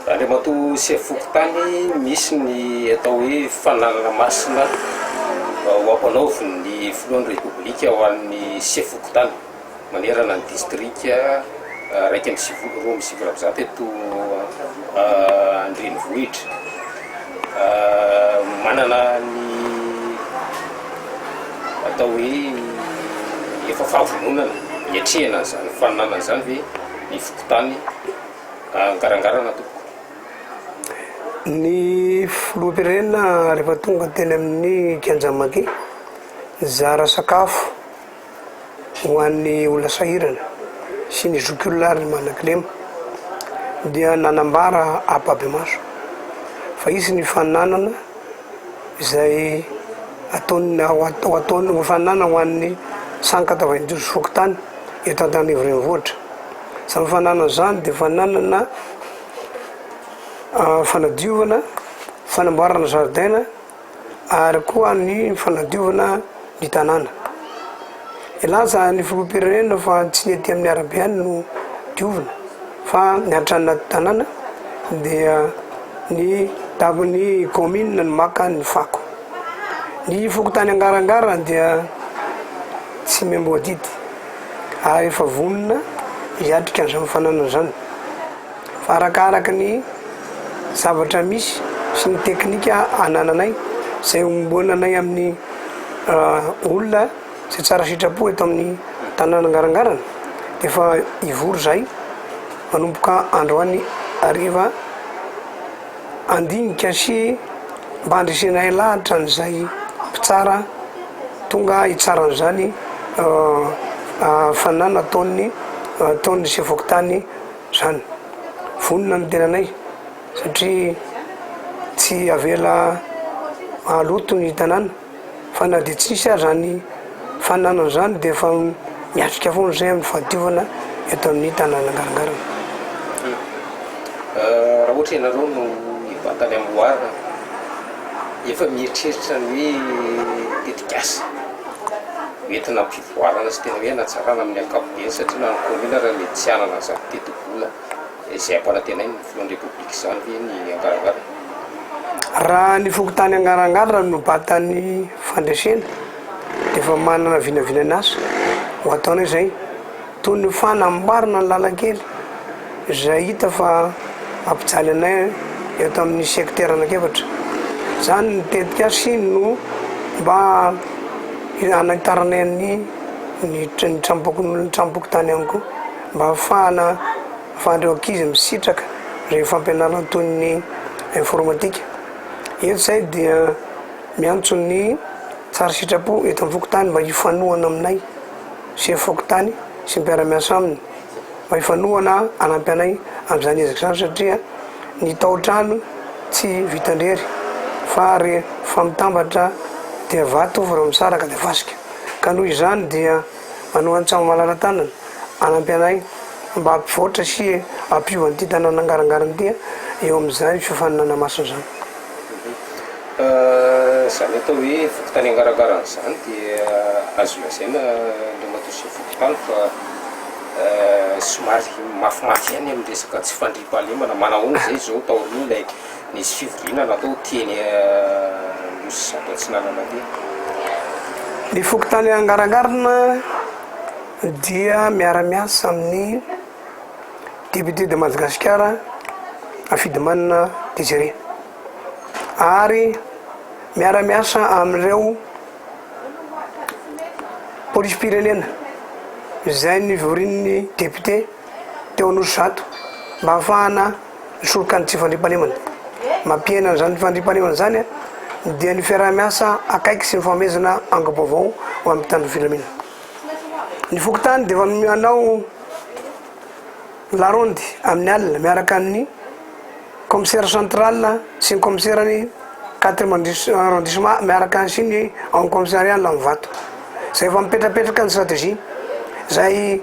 Andriamatoa sy Fokotany misy ny atao hoe fananana masina ho ampanaoviny ny filohan'ny Repoblika ho an'ny sy Fokotany manerana ny distrika raiky amby sivifolo roa amby sivifolo amby zato eto Andrenivohitra. Manana ny atao hoe efa fahavononana hiatrehana zany fananana zany hoe ny Fokotany garangarana tompoko. Ny filoham-pirenena rehefa tonga teny amin'ny kianjamaky zara sakafo ho an'ny olona sahirana sy ny zokiolary manan-kilema dia nanambara apabe-maso fa izy ny fananana izay ataony fananana ho an'ny sankatavaindrozy Fokotany eto Antananarivo renivohitra. Samy fananana zany dia fananana fanadiovana, fanamboarana zaridaina ary koa ny fanadiovana ny tanàna. Ilaza ny filoham-pirenena fa tsy ny aty amin'ny arabe any no diovina fa miatra anaty tanàna dia ny commune no maka ny fako. Ny Fokotany angarangara dia tsy memboadidy ary efa vonona hiatrika an'izany fananana zany fa arakaraka ny zavatra misy sy ny teknika anananay izay ombonanay amin'ny olona izay tsara sitrapo eto amin'ny tanàna angarangarana dia efa ivory zay manomboka androany ariva andinika sy mba andresenay lahatra an'izay mpitsara tonga hitsaran'izany fanana ataony sy Fokotany zany. Vonona ny tenanay satria tsy avela aloto ny tanàna fa na dia tsisy aza zany fananana zany dia efa miatrika foana zay amin'ny fahadiovana eto amin'ny tanàna angarangarana. Raha ohatra ianareo no hibatany amin'ny oarina efa mieritreritra ny hoe tetikasa entina ampivoarana sy tena hoe natsarana amin'ny ankapobeny satria na ny commune raha mety tsy anana zany teti-bola izay ampanantenay ny filohan'ny Repoblika zany hoe ny angarangarana. Raha ny Fokotany angarangara no batany fandresena dia efa manana vinavinana asa ho ataonay zay toy ny fanamboarana ny lalankely izay hita fa mampijaly anay eto amin'ny secteur anakefatra. Zany ny tetika sy no mba anataranay ny trampoko tany ihany koa mba ahafahana afahandreo ankizy misitraka rehefa ampianarana toy ny informatika. Eto zay dia miantso ny tsara sitrapo eto amin'ny Fokotany mba hifanohana aminay sy Fokotany sy mpiara-miasa aminy mba hifanohana anampy anay amin'izany ezaka zany satria ny tao-trano tsy vitandrery fa rehefa mitambatra dia vato fa raha misaraka dia vasika. Ka noho izany dia manao an-trano malala-tanana anampy anay mba hampivoatra sy hampiova an'ity tanàna angarangarana ity eo amin'izay fifanana masina zany. Zany atao hoe Fokotany angarangarana zany dia azo lazaina Andriamatoa sy Fokotany fa somary mafimafy ihany amin'ny resaka tsy fandriam-pahalemana manahoana zay zao taoriana ilay nisy fivoriana natao teny nosy zato antsinanana be. Ny Fokotany angarangarana dia miara-miasa amin'ny député de Madagasikara Afidimanana Désiré ary miara-miasa amin'ireo polisym-pirenena izay nivorin'ny député teo nosy zato mba ahafahana misoloka ny tsy fandriam-pahalemana. Mampihenana zany fandriam-pahalemana zany dia ny fiara-miasa akaiky sy mifamezana angam-baovao ho amin'ny tany filaminana. Ny Fokotany dia efa manao larondy amin'ny alina miaraka amin'ny commissaire central sy ny commissaire ny 4e arrondissement miaraka sy ny en commissariat amin'ny vato. Zay efa mipetrapetraka ny stratégie zay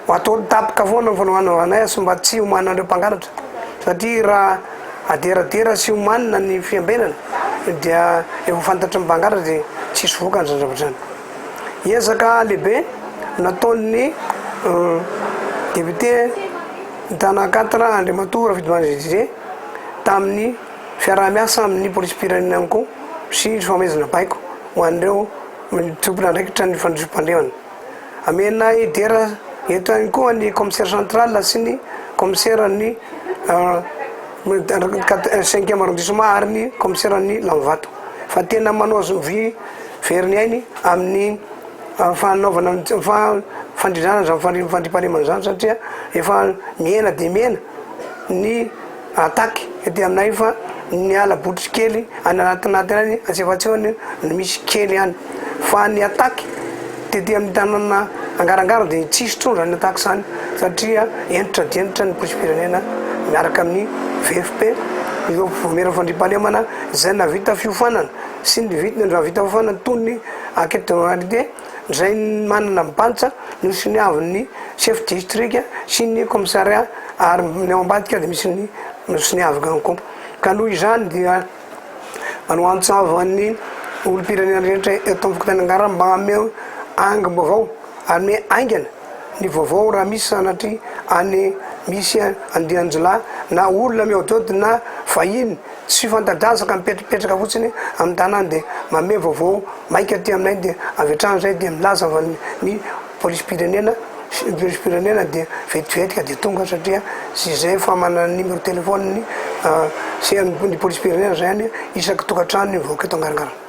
atao tapaka foana ny fanaovanay sy mba tsy homanan'ireo mpangalatra satria raha aderadera sy homanina ny fiambenana dia efa fantatra ny mpangalatra dia tsisy vokany zany zavatra zany. Ezaka lehibe nataon'ny député Tana 4 Andriamatoa Afidimanana Désiré tamin'ny fiarah-miasa amin'ny polisim-pirenena koa sy fanomezana baiko ho an'ireo tompona ndraikitra ny fandrosom-pandehana amena idera eto any koa ny commissaire central sy ny commissaire ny 5e arrondissement ary ny commissaire ny Lambato fa tena manao vy veriny ainy amin'ny fanaovana fandridràna zany fandripahalemana zany satria efa miena de miena ny attaque ety aminay fa ny ala botry kely anatinatiny any atsefatsehony no misy kely any fa ny attaque tety amin'ny tanàna angarangara de tsisy trondra ny attaque zany satria entitra dienitra ny polisim-pirenena miaraka amin'ny VFP io vomera fandripahalemana zay navita fiofanana sy ny vita fiofanana tony aketonalité zay manana mibantra no sy ny avin'ny chef district sy ny commissariat ary ny ambadika de misy ny sy ny avy koa ka noho izany dia manao antsava'ny olom-pirenena rehetra eto amin'ny fokontany angarana mba ame angy-baovao ame aingana ny vaovao raha misy sanatry any misy andianjila na olona miaodody na vahiny tsy fantadrazaka mipetrapetraka fotsiny amin'ny tanàna de mame vaovao maika aty aminay de avetrano zay de milaza fa ny polisim-pirenena de vetivetika de tonga satria sy zay fa manana numéro telefôny sy ny polisim-pirenena zay any isaky tokantrano ny vahoaka eto angarangara